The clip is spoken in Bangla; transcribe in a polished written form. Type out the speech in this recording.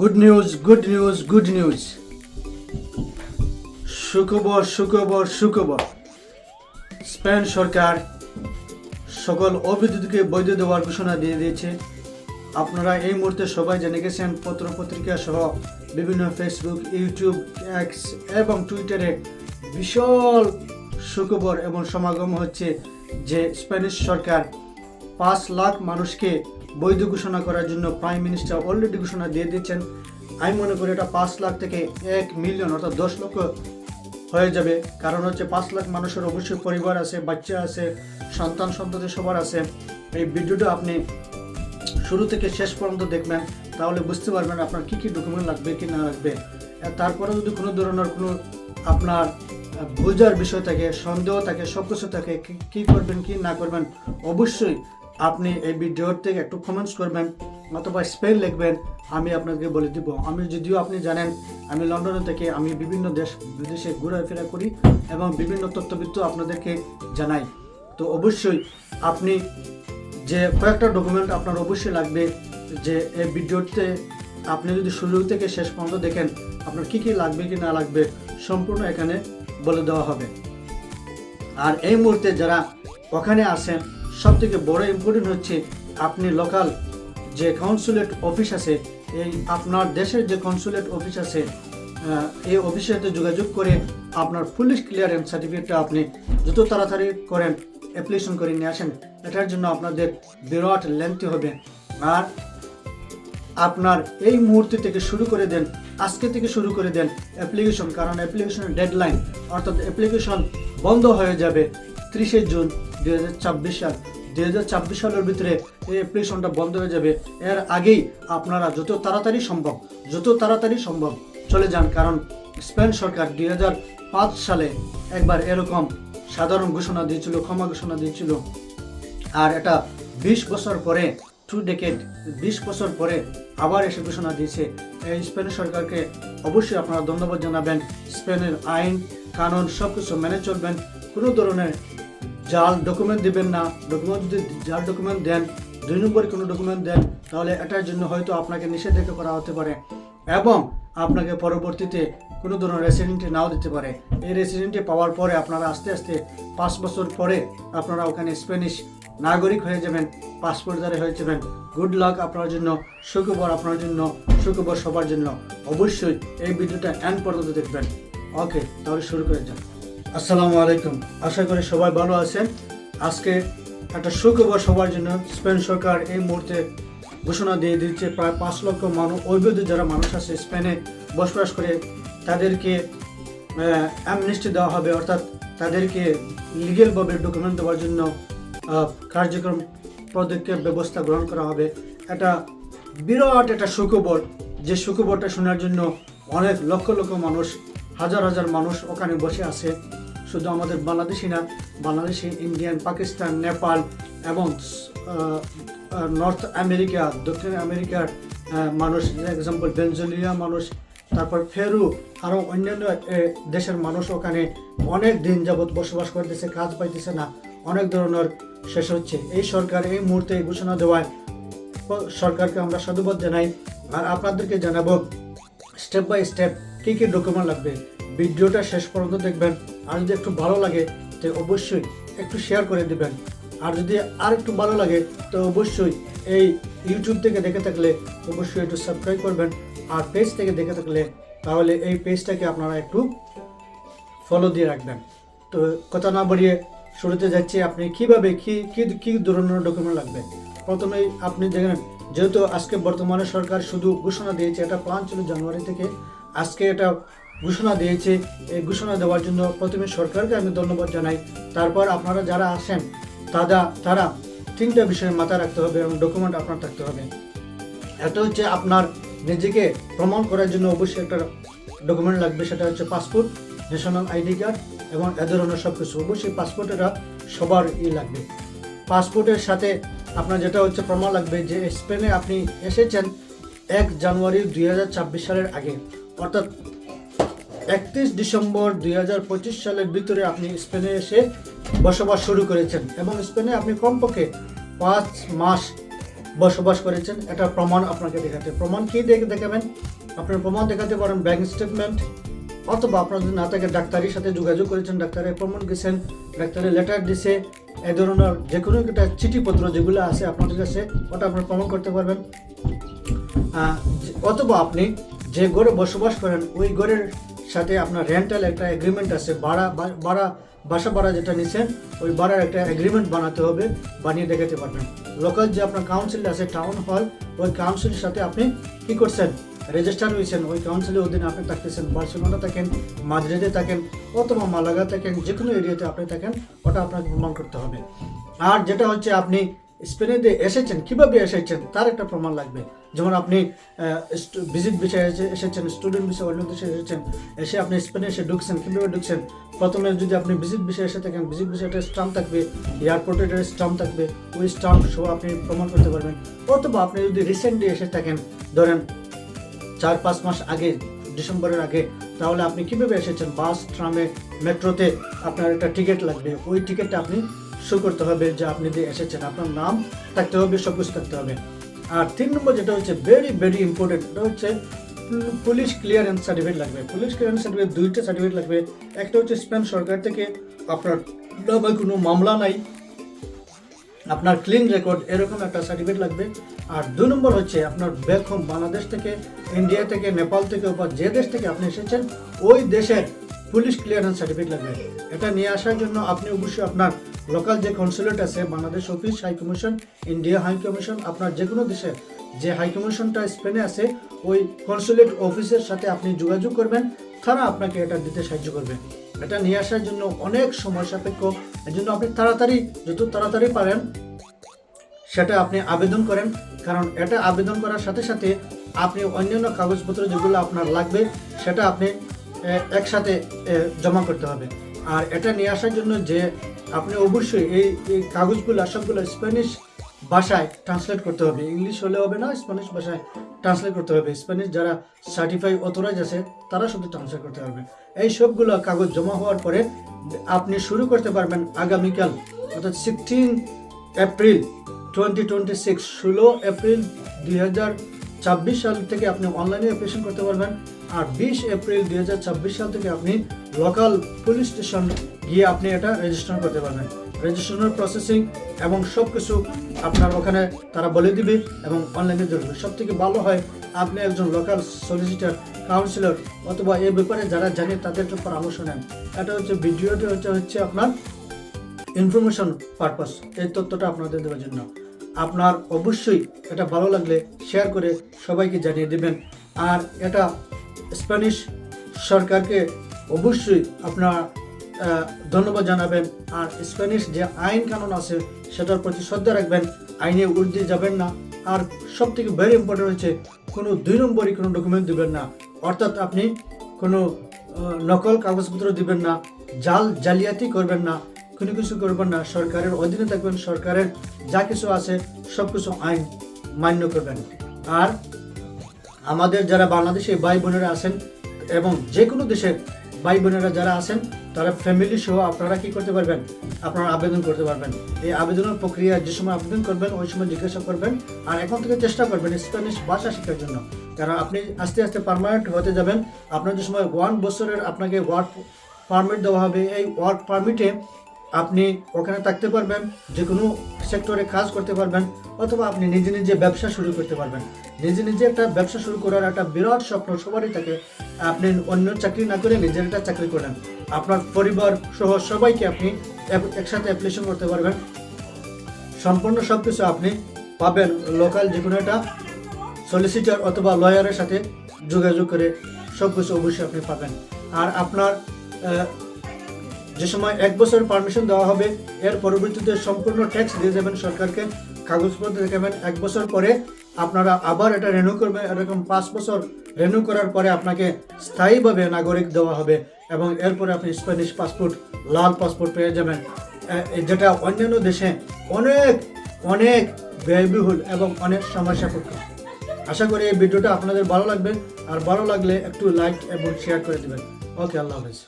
Good news, good news, good news. সুখবর, সুখবর, সুখবর। স্পেন সরকার সকল অবৈধকে বৈধ দেওয়ার ঘোষণা দিয়ে দিয়েছে। আপনারা এই মুহূর্তে সবাই জেনে গেছেন, পত্র পত্রিকা সহ বিভিন্ন ফেসবুক, ইউটিউব, এক্স এবং টুইটারে বিশাল সুখবর এবং সমাগম হচ্ছে যে স্প্যানিশ সরকার 5 লাখ মানুষকে বৈধ ঘোষণা করার জন্য প্রাইম মিনিস্টার অলরেডি ঘোষণা দিয়ে দিয়েছেন। আমি মনে করি এটা 5 লাখ থেকে 1 মিলিয়ন অর্থাৎ 10 লক্ষ হয়ে যাবে। কারণ হচ্ছে 5 লাখ মানুষের অবশ্যই পরিবার আছে, বাচ্চা আছে, সন্তান সন্ততি সবার আছে। এই ভিডিওটা আপনি শুরু থেকে শেষ পর্যন্ত দেখবেন, তাহলে বুঝতে পারবেন আপনার কি কি ডকুমেন্ট লাগবে কি না লাগবে। তারপরে যদি কোনো ধরনের কোনো আপনার বোঝার বিষয় থাকে, সন্দেহ থাকে, সব কিছু থাকে, কি করবেন কি না করবেন, অবশ্যই আপনি এই ভিডিওর থেকে একটু কমেন্টস করবেন অথবা স্পেল লিখবেন, আমি আপনাকে বলে দিব। আমি যদিও আপনি জানেন আমি লন্ডনে থেকে আমি বিভিন্ন দেশ বিদেশে ঘোরাফেরা করি এবং বিভিন্ন তথ্যবিত্ত আপনাদেরকে জানাই। তো অবশ্যই আপনি যে কয়েকটা ডকুমেন্ট আপনার অবশ্যই লাগবে, যে এই ভিডিওতে আপনি যদি শুরু থেকে শেষ পর্যন্ত দেখেন আপনার কি কি লাগবে কি না লাগবে সম্পূর্ণ এখানে বলে দেওয়া হবে। আর এই মুহূর্তে যারা ওখানে আছেন, সব থেকে বড় ইম্পর্টেন্ট হচ্ছে আপনি লোকাল যে কনসুলেট অফিস আছে, এই আপনার দেশের যে কনসুলেট অফিস আছে, এই অফিসের সাথে যোগাযোগ করে আপনার পুলিশ ক্লিয়ারেন্স সার্টিফিকেটটা আপনি যত তাড়াতাড়ি করেন অ্যাপ্লিকেশন করে নিয়ে আসেন। এটার জন্য আপনাদের বিরাট লেন্থি হবে। আর আপনার এই মুহূর্তে থেকে শুরু করে দেন, আজকে থেকে শুরু করে দেন অ্যাপ্লিকেশন, কারণ অ্যাপ্লিকেশনের ডেডলাইন অর্থাৎ অ্যাপ্লিকেশন বন্ধ হয়ে যাবে 30শে জুন 2024 সাল। 2024 সালের ভিতরে এই অ্যাপ্লিকেশনটা বন্ধ হয়ে যাবে। এর আগেই আপনারা যত তাড়াতাড়ি সম্ভব চলে যান, কারণ স্পেন সরকার 2005 সালে একবার এরকম সাধারণ ঘোষণা দিয়েছিল, ক্ষমা ঘোষণা দিয়েছিল। আর এটা 20 বছর পরে, 20 বছর পরে আবার এসে ঘোষণা দিয়েছে। এই স্পেনের সরকারকে অবশ্যই আপনারা ধন্যবাদ জানাবেন। স্পেনের আইন কানুন সব কিছু মেনে চলবেন, কোনো ধরনের জাল ডকুমেন্ট দিবেন না। ডকুমেন্ট যদি জাল ডকুমেন্ট দেন, 2 নম্বরে কোনো ডকুমেন্ট দেন, তাহলে এটার জন্য হয়তো আপনাকে নিষেধাজ্ঞা করা হতে পারে এবং আপনাকে পরবর্তীতে কোনো ধরনের রেসিডেন্টি নাও দিতে পারে। এই রেসিডেন্টি পাওয়ার পরে আপনারা আস্তে আস্তে 5 বছর পরে আপনারা ওখানে স্প্যানিশ নাগরিক হয়ে যাবেন, পাসপোর্টধারী হয়ে যাবেন। গুড লাক আপনার জন্য, সুখবর আপনার জন্য, সুখবর সবার জন্য। অবশ্যই এই ভিডিওটা এন্ড পর্যন্ত দেখবেন। ওকে, তাহলে শুরু করে যান। আসসালামু আলাইকুম, আশা করি সবাই ভালো আছেন। আজকে একটা সুখবর সবার জন্য। স্পেন সরকার এই মুহূর্তে ঘোষণা দিয়ে দিচ্ছে প্রায় 5 লক্ষ মানুষ, অবৈধ যারা মানুষ আছে স্পেনে বসবাস করে, তাদেরকে অ্যামনেস্টি দেওয়া হবে, অর্থাৎ তাদেরকে লিগেলভাবে ডকুমেন্ট দেওয়ার জন্য কার্যক্রম পদক্ষেপ ব্যবস্থা গ্রহণ করা হবে। এটা বিরাট একটা সুখবর, যে সুখবরটা শোনার জন্য অনেক লক্ষ লক্ষ মানুষ, হাজার হাজার মানুষ ওখানে বসে আছে। শুধু আমাদের বাংলাদেশি না, বাংলাদেশি, ইন্ডিয়ান, পাকিস্তান, নেপাল এবং নর্থ আমেরিকা, দক্ষিণ আমেরিকার মানুষ, এক্সাম্পল ভেনেজুয়েলা মানুষ, তারপর পেরু, আরও অন্যান্য দেশের মানুষ ওখানে অনেক দিন যাবৎ বসবাস করতেছে, কাজ পাইতেছে না, অনেক ধরনের শেষ হচ্ছে। এই সরকার এই মুহূর্তে ঘোষণা দেওয়ায় সরকারকে আমরা সাধুবাদ জানাই। আর আপনাদেরকে জানাবো স্টেপ বাই স্টেপ কী কী ডকুমেন্ট লাগবে। ভিডিওটা শেষ পর্যন্ত দেখবেন। আর যদি একটু ভালো লাগে তো অবশ্যই একটু শেয়ার করে দেবেন। আর যদি আর একটু ভালো লাগে তো অবশ্যই এই ইউটিউব থেকে দেখে থাকলে অবশ্যই একটু সাবস্ক্রাইব করবেন। আর পেজ থেকে দেখে থাকলে তাহলে এই পেজটাকে আপনারা একটু ফলো দিয়ে রাখবেন। তো কথা না বাড়িয়ে শুরুতে যাচ্ছি, আপনি কীভাবে কী ধরনের ডকুমেন্ট লাগবে। প্রথমেই আপনি দেখেন, যেহেতু আজকে বর্তমানে সরকার শুধু ঘোষণা দিয়েছে, এটা প্ল্যান ছিল জানুয়ারি থেকে, আজকে এটা ঘোষণা দিয়েছে। এই ঘোষণা দেওয়ার জন্য প্রথমে সরকারকে আমি ধন্যবাদ জানাই। তারপর আপনারা যারা আসেন তারা 3টা বিষয় মাথায় রাখতে হবে এবং ডকুমেন্ট আপনার থাকতে হবে। একটা হচ্ছে আপনার নিজেকে প্রমাণ করার জন্য অবশ্যই একটা ডকুমেন্ট লাগবে, সেটা হচ্ছে পাসপোর্ট, ন্যাশনাল আইডি কার্ড এবং এ ধরনের সব কিছু। অবশ্যই পাসপোর্টেরা সবার লাগবে। পাসপোর্টের সাথে আপনার যেটা হচ্ছে প্রমাণ লাগবে যে স্পেনে আপনি এসেছেন 1 জানুয়ারি 2024 সালের আগে, অর্থাৎ 31 ডিসেম্বর 2025 সালের ভিতরে আপনি স্পেনে এসে বসবাস শুরু করেছেন এবং স্পেনে আপনি কমপক্ষে 5 মাস বসবাস করেছেন এটা প্রমাণ আপনাকে দেখাতে। প্রমাণ কি দেখাবেন? আপনার প্রমাণ দেখাতে পারেন ব্যাংক স্টেটমেন্ট, অথবা আপনার যদি না থাকে ডাক্তারের সাথে যোগাযোগ করেছেন, ডাক্তারের প্রমাণ গেছেন, ডাক্তারের লেটার দিছে, এই ধরনের যে কোনো একটা চিঠিপত্র যেগুলো আছে আপনাদের কাছে ওটা আপনার প্রমাণ করতে পারবেন। অথবা আপনি যে ঘরে বসবাস করেন ওই ঘরের সাথে আপনার রেন্টাল একটা এগ্রিমেন্ট আছে, বাসা ভাড়া যেটা নিচ্ছেন ওই ভাড়ার একটা এগ্রিমেন্ট বানাতে হবে, বানিয়ে দেখাতে পারবেন। লোকাল যে আপনার কাউন্সিল আছে টাউন হল, ওই কাউন্সিলের সাথে আপনি কি করছেন, রেজিস্টার হয়েছেন, ওই কাউন্সিলের অধীনে আপনি থাকতেছেন, বার্সেলোনা থাকেন, মাদ্রিদে থাকেন, অথবা মালাগা থাকেন, যে কোনো এরিয়াতে আপনি থাকেন, ওটা আপনাকে প্রমাণ করতে হবে। আর যেটা হচ্ছে আপনি স্পেনে এসেছেন, কিভাবে এসেছেন তার একটা প্রমাণ লাগবে। যেমন আপনি ভিজিট ভিসায় এসেছেন, স্টুডেন্ট ভিসা অন্য দেশে এসেছেন, এসে আপনি স্পেনে এসে ঢুকছেন, কীভাবে ঢুকছেন? প্রথমে যদি আপনি ভিজিট ভিসায় এসে থাকেন, ভিজিট ভিসাটা স্টাম্প থাকবে, এয়ারপোর্টের স্টাম্প থাকবে, ওই স্টাম্প সহ আপনি প্রমাণ করতে পারবেন। অথবা আপনি যদি রিসেন্টলি এসে থাকেন, ধরেন 4-5 মাস আগে, ডিসেম্বরের আগে, তাহলে আপনি কীভাবে এসেছেন? বাস, ট্রামে, মেট্রোতে আপনার একটা টিকিট লাগবে, ওই টিকিটটা আপনি শো করতে হবে যে আপনি যে এসেছেন, আপনার নাম থাকতে হবে, সব কিছু থাকতে হবে। আর 3 নম্বর যেটা হচ্ছে ভেরি ইম্পর্টেন্ট, এটা হচ্ছে পুলিশ ক্লিয়ারেন্স সার্টিফিকেট লাগবে। পুলিশ ক্লিয়ারেন্স সার্টিফিকেট 2টা সার্টিফিকেট লাগবে। একটা হচ্ছে স্পেন সরকার থেকে আপনার নামে কোনো মামলা নাই, আপনার ক্লিন রেকর্ড, এরকম একটা সার্টিফিকেট লাগবে। আর 2 নম্বর হচ্ছে আপনার ব্যাক হোম, বাংলাদেশ থেকে, ইন্ডিয়া থেকে, নেপাল থেকে বা যে দেশ থেকে আপনি এসেছেন ওই দেশের পুলিশ ক্লিয়ারেন্স সার্টিফিকেট লাগবে। এটা নিয়ে আসার জন্য আপনি অবশ্যই আপনার লোকাল যে কনসুলেট আছে, Bangladesh office, high commission, India high commission, আপনার যে কোনো দেশের যে হাই কমিশনটা স্পেনে আছে ওই কনসুলেট অফিসের সাথে আপনি যোগাযোগ করবেন, তারা আপনাকে এটা দিতে সাহায্য করবে। এটা নিয়ে আসার জন্য অনেক সময় সাপেক্ষ, এর জন্য আপনি যত তাড়াতাড়ি পারেন সেটা আপনি আবেদন করেন, কারণ এটা আবেদন করার সাথে সাথে আপনি অন্যান্য কাগজপত্র যেগুলো আপনার লাগবে সেটা আপনি একসাথে জমা করতে হবে। আর এটা নিয়ে আসার জন্য যে আপনি অবশ্যই এই কাগজগুলো সবগুলো স্প্যানিশ ভাষায় ট্রান্সলেট করতে হবে, ইংলিশ হলে হবে না, স্প্যানিশ ভাষায় ট্রান্সলেট করতে হবে। স্প্যানিশ যারা সার্টিফাই অথরাইজ আছে তারা শুধু ট্রান্সলেট করতে পারবে। এই সবগুলো কাগজ জমা হওয়ার পরে আপনি শুরু করতে পারবেন আগামীকাল, অর্থাৎ 16 এপ্রিল 2026, 16 এপ্রিল 2026 সাল থেকে আপনি অনলাইনে অ্যাপ্লিকেশন করতে পারবেন। আর 20 এপ্রিল 2026 সাল থেকে আপনি লোকাল পুলিশ স্টেশন গিয়ে আপনি এটা রেজিস্ট্রেশন করতে পারবেন। রেজিস্ট্রেশনের প্রসেসিং এবং সব কিছু আপনার ওখানে তারা বলে দিবে এবং অনলাইনে ধরবে। সব থেকে ভালো হয় আপনি একজন লোকাল সলিসিটর, কাউন্সিলর অথবা এই ব্যাপারে যারা জানে তাদের পরামর্শ নেন। এটা হচ্ছে ভিডিওটি হচ্ছে আপনার ইনফরমেশন পারপাস, এই তথ্যটা আপনাদের দেওয়ার জন্য। আপনার অবশ্যই এটা ভালো লাগলে শেয়ার করে সবাইকে জানিয়ে দেবেন। আর এটা স্প্যানিশ সরকারকে অবশ্যই আপনার ধন্যবাদ জানাবেন। আর স্প্যানিশ যে আইন কানুন আছে সেটার প্রতি শ্রদ্ধা রাখবেন, আইনে ঊর্ধ্বে যাবেন না। আর সব থেকে ভেরি ইম্পর্টেন্ট হচ্ছে কোনো 2 নম্বরই কোনো ডকুমেন্ট দিবেন না, অর্থাৎ আপনি কোনো নকল কাগজপত্র দিবেন না, জালিয়াতি করবেন না, কোনো কিছু করবেন না। সরকারের অধীনে থাকবেন, সরকারের যা কিছু আছে সব কিছু আইন মান্য করবেন। আর আমাদের যারা বাংলাদেশে ভাই বোনেরা আছেন এবং যে কোনো দেশের ভাই বোনেরা যারা আছেন তারা ফ্যামিলি সহ আপনারা কি করতে পারবেন, আপনারা আবেদন করতে পারবেন। এই আবেদনের প্রক্রিয়া যে সময় আবেদন করবেন ওই সময় জিজ্ঞাসা করবেন। আর এখন থেকে চেষ্টা করবেন স্প্যানিশ ভাষা শেখার জন্য, কারণ আপনি আস্তে আস্তে পার্মানেন্ট হতে যাবেন। আপনার যে সময় 1 বছরের আপনাকে ওয়ার্ক পারমিট দেওয়া হবে, এই ওয়ার্ক পারমিটে আপনি ওখানে থাকতে পারবেন, যে কোনো সেক্টরে কাজ করতে পারবেন, অথবা আপনি নিজে ব্যবসা শুরু করতে পারবেন। নিজে একটা ব্যবসা শুরু করার একটা বিরাট স্বপ্ন সবারই থাকে। আপনি অন্য চাকরি না করে নিজের একটা চাকরি করেন, আপনার পরিবার সহ সবাইকে আপনি একসাথে অ্যাপ্লিকেশন করতে পারবেন। সম্পূর্ণ সব কিছু আপনি পাবেন লোকাল যে কোনো একটা সলিসিটর অথবা লয়ারের সাথে যোগাযোগ করে সব কিছু অবশ্যই আপনি পাবেন। আর আপনার যে সময় 1 বছর পারমিশন দেওয়া হবে এর পরবর্তীতে সম্পূর্ণ ট্যাক্স দিয়ে যাবেন সরকারকে, কাগজপত্র দেখাবেন। 1 বছর পরে আপনারা আবার এটা রেনিউ করবেন, এরকম 5 বছর রেনিউ করার পরে আপনাকে স্থায়ীভাবে নাগরিক দেওয়া হবে এবং এরপরে আপনি স্প্যানিশ পাসপোর্ট, লাল পাসপোর্ট পেয়ে যাবেন, যেটা অন্যান্য দেশে অনেক ব্যয়বহুল এবং অনেক সময় সাপেক্ষ। আশা করি এই ভিডিওটা আপনাদের ভালো লাগবে, আর ভালো লাগলে একটু লাইক এবং শেয়ার করে দেবেন। ওকে, আল্লাহ হাফেজ।